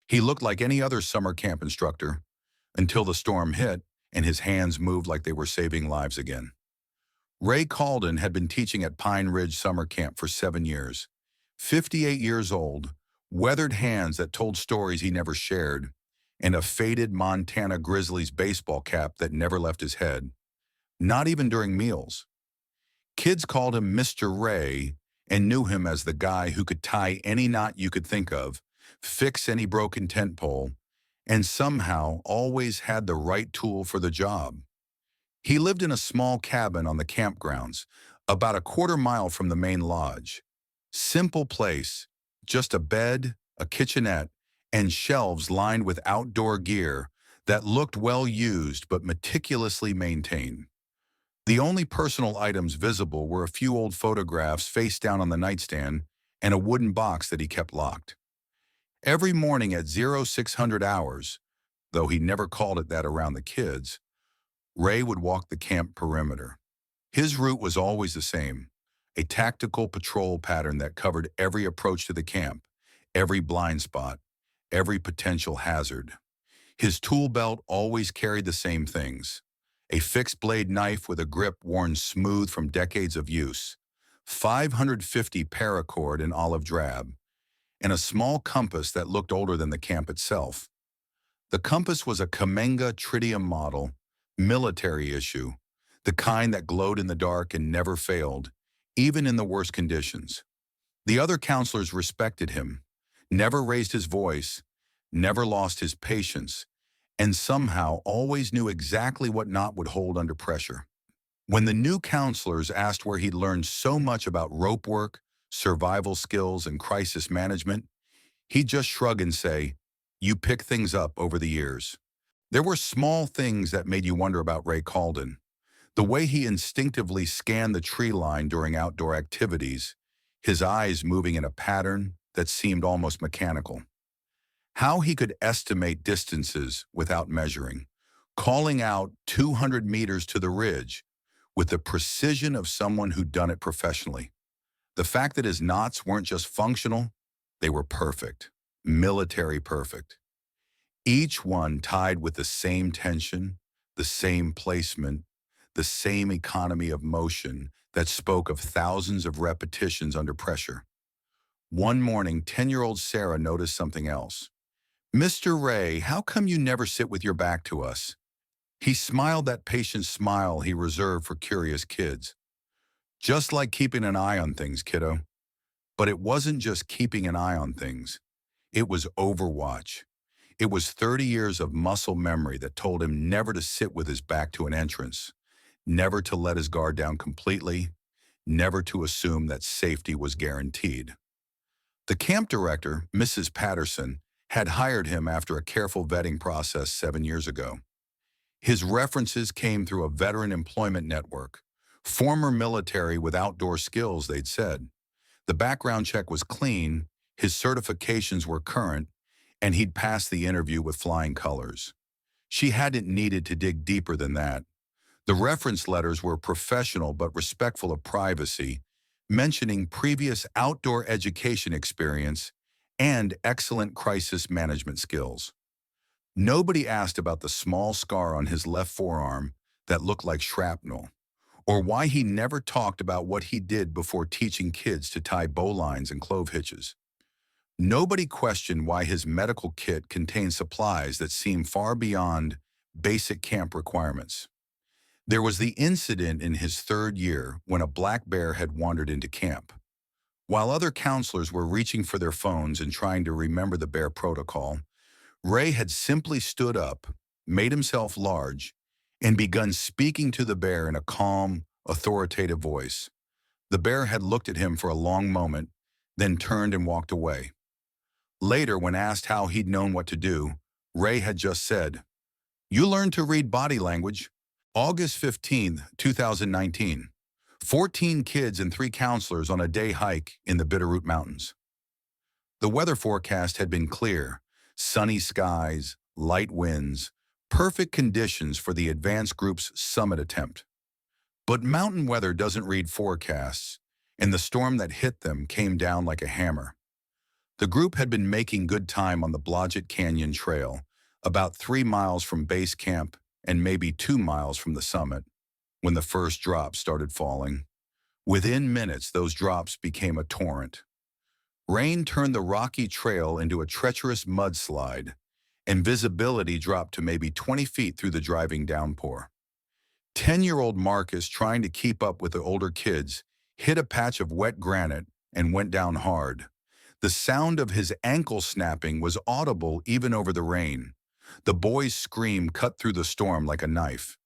He looked like any other summer camp instructor until the storm hit and his hands moved like they were saving lives again. Ray Calden had been teaching at Pine Ridge Summer Camp for 7 years. 58 years old, weathered hands that told stories he never shared, and a faded Montana Grizzlies baseball cap that never left his head, not even during meals. Kids called him Mr. Ray and knew him as the guy who could tie any knot you could think of, fix any broken tent pole, and somehow always had the right tool for the job. He lived in a small cabin on the campgrounds, about a quarter mile from the main lodge. Simple place, just a bed, a kitchenette, and shelves lined with outdoor gear that looked well used but meticulously maintained. The only personal items visible were a few old photographs face down on the nightstand and a wooden box that he kept locked. Every morning at 0600 hours, though he never called it that around the kids, Ray would walk the camp perimeter. His route was always the same, a tactical patrol pattern that covered every approach to the camp, every blind spot, every potential hazard. His tool belt always carried the same things: a fixed blade knife with a grip worn smooth from decades of use, 550 paracord in olive drab, and a small compass that looked older than the camp itself. The compass was a Kamenga tritium model, military issue, the kind that glowed in the dark and never failed, even in the worst conditions. The other counselors respected him, never raised his voice, never lost his patience, and somehow always knew exactly what knot would hold under pressure. When the new counselors asked where he'd learned so much about rope work, survival skills, and crisis management, he'd just shrug and say, "You pick things up over the years." There were small things that made you wonder about Ray Calden. The way he instinctively scanned the tree line during outdoor activities, his eyes moving in a pattern that seemed almost mechanical. How he could estimate distances without measuring, calling out 200 meters to the ridge with the precision of someone who'd done it professionally. The fact that his knots weren't just functional, they were perfect, military perfect. Each one tied with the same tension, the same placement, the same economy of motion that spoke of thousands of repetitions under pressure. One morning, 10-year-old Sarah noticed something else. "Mr. Ray, how come you never sit with your back to us?" He smiled that patient smile he reserved for curious kids. "Just like keeping an eye on things, kiddo." But it wasn't just keeping an eye on things. It was overwatch. It was 30 years of muscle memory that told him never to sit with his back to an entrance, never to let his guard down completely, never to assume that safety was guaranteed. The camp director, Mrs. Patterson, had hired him after a careful vetting process 7 years ago. His references came through a veteran employment network, former military with outdoor skills, they'd said. The background check was clean, his certifications were current, and he'd passed the interview with flying colors. She hadn't needed to dig deeper than that. The reference letters were professional but respectful of privacy, mentioning previous outdoor education experience and excellent crisis management skills. Nobody asked about the small scar on his left forearm that looked like shrapnel, or why he never talked about what he did before teaching kids to tie bowlines and clove hitches. Nobody questioned why his medical kit contained supplies that seemed far beyond basic camp requirements. There was the incident in his third year when a black bear had wandered into camp. While other counselors were reaching for their phones and trying to remember the bear protocol, Ray had simply stood up, made himself large, and begun speaking to the bear in a calm, authoritative voice. The bear had looked at him for a long moment, then turned and walked away. Later, when asked how he'd known what to do, Ray had just said, "You learned to read body language." August 15, 2019. 14 kids and 3 counselors on a day hike in the Bitterroot Mountains. The weather forecast had been clear: sunny skies, light winds, perfect conditions for the advanced group's summit attempt. But mountain weather doesn't read forecasts, and the storm that hit them came down like a hammer. The group had been making good time on the Blodgett Canyon Trail, about 3 miles from base camp and maybe 2 miles from the summit, when the first drops started falling. Within minutes, those drops became a torrent. Rain turned the rocky trail into a treacherous mudslide, and visibility dropped to maybe 20 feet through the driving downpour. 10-year-old Marcus, trying to keep up with the older kids, hit a patch of wet granite and went down hard. The sound of his ankle snapping was audible even over the rain. The boy's scream cut through the storm like a knife.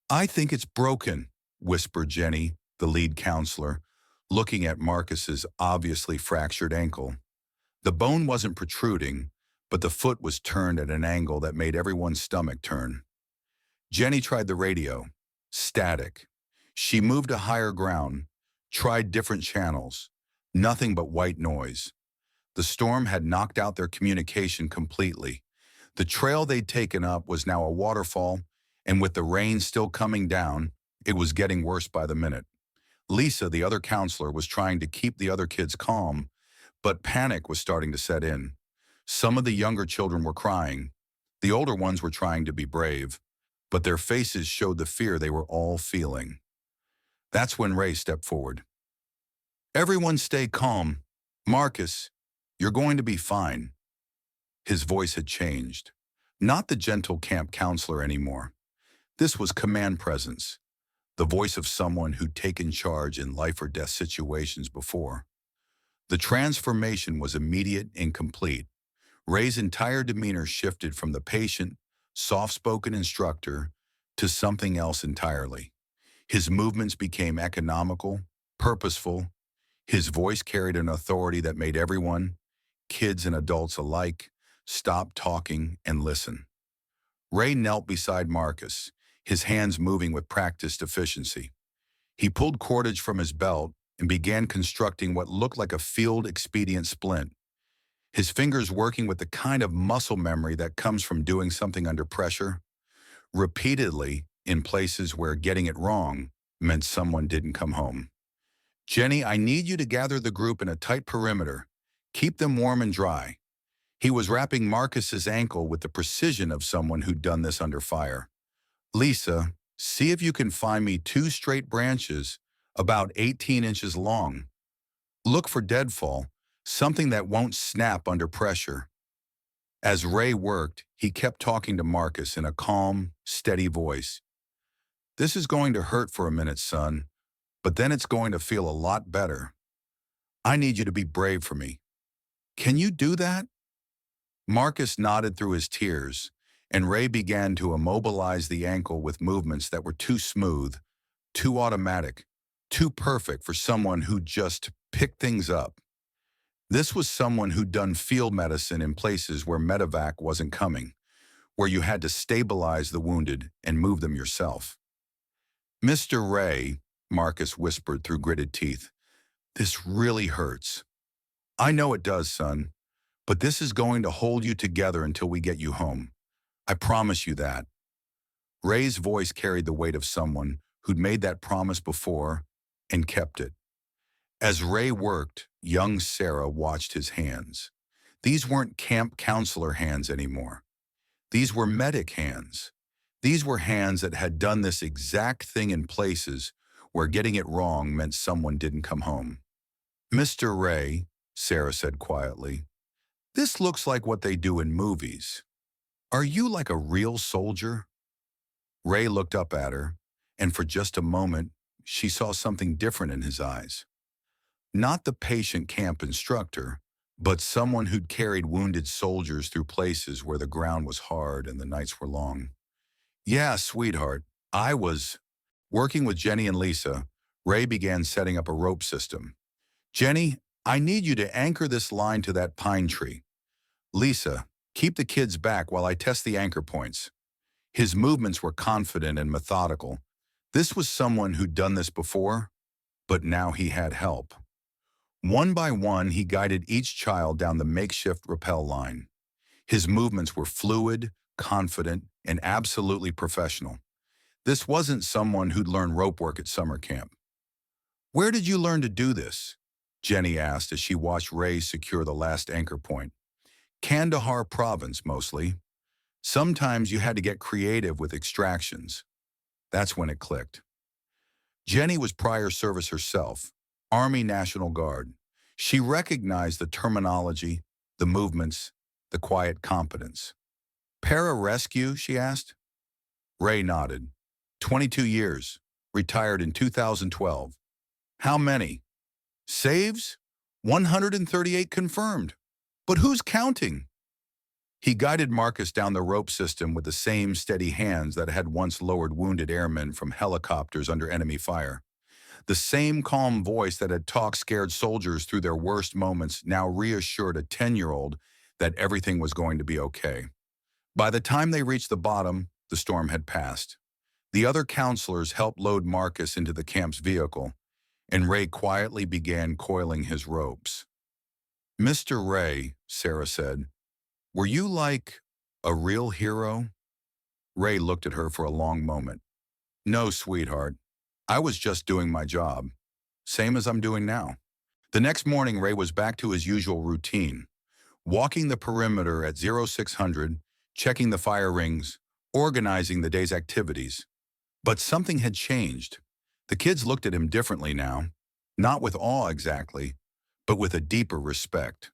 "I think it's broken," whispered Jenny, the lead counselor, looking at Marcus's obviously fractured ankle. The bone wasn't protruding, but the foot was turned at an angle that made everyone's stomach turn. Jenny tried the radio. Static. She moved to higher ground, tried different channels. Nothing but white noise. The storm had knocked out their communication completely. The trail they'd taken up was now a waterfall, and with the rain still coming down, it was getting worse by the minute. Lisa, the other counselor, was trying to keep the other kids calm, but panic was starting to set in. Some of the younger children were crying. The older ones were trying to be brave, but their faces showed the fear they were all feeling. That's when Ray stepped forward. "Everyone stay calm. Marcus, you're going to be fine." His voice had changed. Not the gentle camp counselor anymore. This was command presence, the voice of someone who'd taken charge in life or death situations before. The transformation was immediate and complete. Ray's entire demeanor shifted from the patient, soft-spoken instructor to something else entirely. His movements became economical, purposeful. His voice carried an authority that made everyone, kids and adults alike, stop talking and listen. Ray knelt beside Marcus, his hands moving with practiced efficiency. He pulled cordage from his belt and began constructing what looked like a field-expedient splint, his fingers working with the kind of muscle memory that comes from doing something under pressure, repeatedly in places where getting it wrong meant someone didn't come home. "Jenny, I need you to gather the group in a tight perimeter. Keep them warm and dry." He was wrapping Marcus's ankle with the precision of someone who'd done this under fire. "Lisa, see if you can find me 2 straight branches about 18 inches long. Look for deadfall, something that won't snap under pressure." As Ray worked, he kept talking to Marcus in a calm, steady voice. "This is going to hurt for a minute, son, but then it's going to feel a lot better. I need you to be brave for me. Can you do that?" Marcus nodded through his tears, and Ray began to immobilize the ankle with movements that were too smooth, too automatic, too perfect for someone who just picked things up. This was someone who'd done field medicine in places where medevac wasn't coming, where you had to stabilize the wounded and move them yourself. "Mr. Ray," Marcus whispered through gritted teeth, "this really hurts." "I know it does, son, but this is going to hold you together until we get you home. I promise you that." Ray's voice carried the weight of someone who'd made that promise before and kept it. As Ray worked, young Sarah watched his hands. These weren't camp counselor hands anymore. These were medic hands. These were hands that had done this exact thing in places where getting it wrong meant someone didn't come home. "Mr. Ray," Sarah said quietly, "this looks like what they do in movies. Are you like a real soldier?" Ray looked up at her, and for just a moment, she saw something different in his eyes. Not the patient camp instructor, but someone who'd carried wounded soldiers through places where the ground was hard and the nights were long. "Yeah, sweetheart, I was..." Working with Jenny and Lisa, Ray began setting up a rope system. "Jenny, I need you to anchor this line to that pine tree. Lisa, keep the kids back while I test the anchor points." His movements were confident and methodical. This was someone who'd done this before, but now he had help. One by one, he guided each child down the makeshift rappel line. His movements were fluid, confident, and absolutely professional. This wasn't someone who'd learned rope work at summer camp. "Where did you learn to do this?" Jenny asked as she watched Ray secure the last anchor point. Kandahar province, mostly. Sometimes you had to get creative with extractions. That's when it clicked. Jenny was prior service herself, Army National Guard. She recognized the terminology, the movements, the quiet competence. Para-rescue, she asked. Ray nodded. 22 years. Retired in 2012. How many? Saves? 138 confirmed. But who's counting? He guided Marcus down the rope system with the same steady hands that had once lowered wounded airmen from helicopters under enemy fire. The same calm voice that had talked scared soldiers through their worst moments now reassured a 10-year-old that everything was going to be okay. By the time they reached the bottom, the storm had passed. The other counselors helped load Marcus into the camp's vehicle, and Ray quietly began coiling his ropes. Mr. Ray, Sarah said, were you like a real hero? Ray looked at her for a long moment. No, sweetheart. I was just doing my job. Same as I'm doing now. The next morning, Ray was back to his usual routine. Walking the perimeter at 0600, checking the fire rings, organizing the day's activities. But something had changed. The kids looked at him differently now. Not with awe exactly, but with a deeper respect.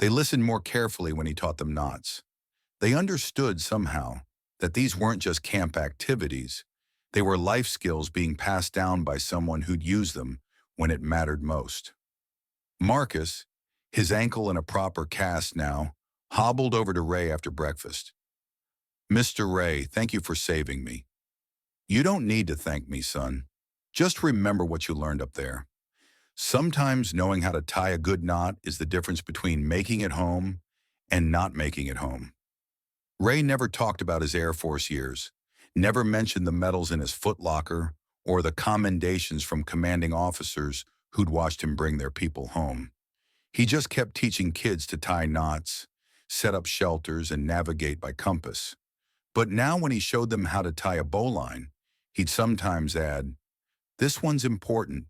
They listened more carefully when he taught them knots. They understood somehow that these weren't just camp activities. They were life skills being passed down by someone who'd use them when it mattered most. Marcus, his ankle in a proper cast now, hobbled over to Ray after breakfast. Mr. Ray, thank you for saving me. You don't need to thank me, son. Just remember what you learned up there. Sometimes knowing how to tie a good knot is the difference between making it home and not making it home. Ray never talked about his Air Force years, never mentioned the medals in his footlocker or the commendations from commanding officers who'd watched him bring their people home. He just kept teaching kids to tie knots, set up shelters, and navigate by compass. But now when he showed them how to tie a bowline, he'd sometimes add, "This one's important.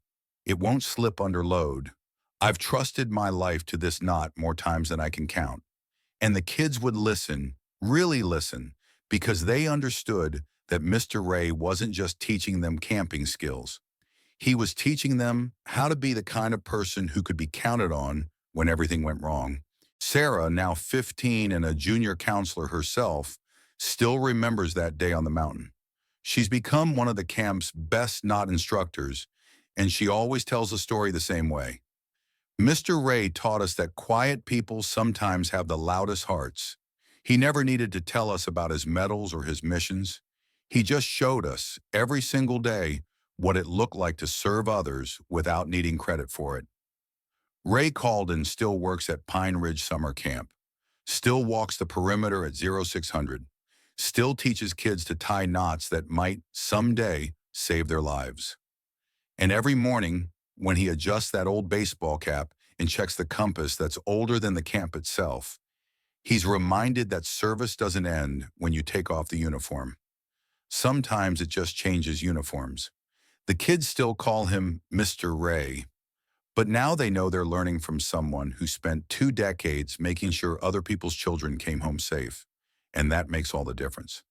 It won't slip under load. I've trusted my life to this knot more times than I can count." And the kids would listen, really listen, because they understood that Mr. Ray wasn't just teaching them camping skills. He was teaching them how to be the kind of person who could be counted on when everything went wrong. Sarah, now 15 and a junior counselor herself, still remembers that day on the mountain. She's become one of the camp's best knot instructors, and she always tells the story the same way. Mr. Ray taught us that quiet people sometimes have the loudest hearts. He never needed to tell us about his medals or his missions. He just showed us, every single day, what it looked like to serve others without needing credit for it. Ray Calden still works at Pine Ridge Summer Camp, still walks the perimeter at 0600, still teaches kids to tie knots that might, someday, save their lives. And every morning, when he adjusts that old baseball cap and checks the compass that's older than the camp itself, he's reminded that service doesn't end when you take off the uniform. Sometimes it just changes uniforms. The kids still call him Mr. Ray, but now they know they're learning from someone who spent 2 decades making sure other people's children came home safe, and that makes all the difference.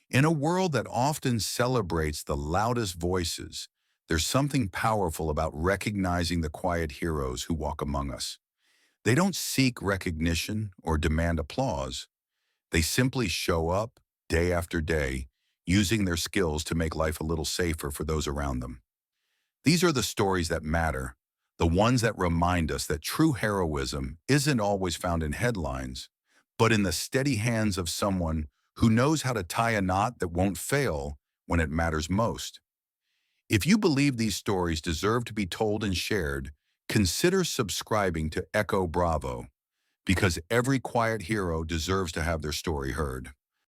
In a world that often celebrates the loudest voices, there's something powerful about recognizing the quiet heroes who walk among us. They don't seek recognition or demand applause. They simply show up day after day, using their skills to make life a little safer for those around them. These are the stories that matter, the ones that remind us that true heroism isn't always found in headlines, but in the steady hands of someone who knows how to tie a knot that won't fail when it matters most. If you believe these stories deserve to be told and shared, consider subscribing to Echo Bravo, because every quiet hero deserves to have their story heard.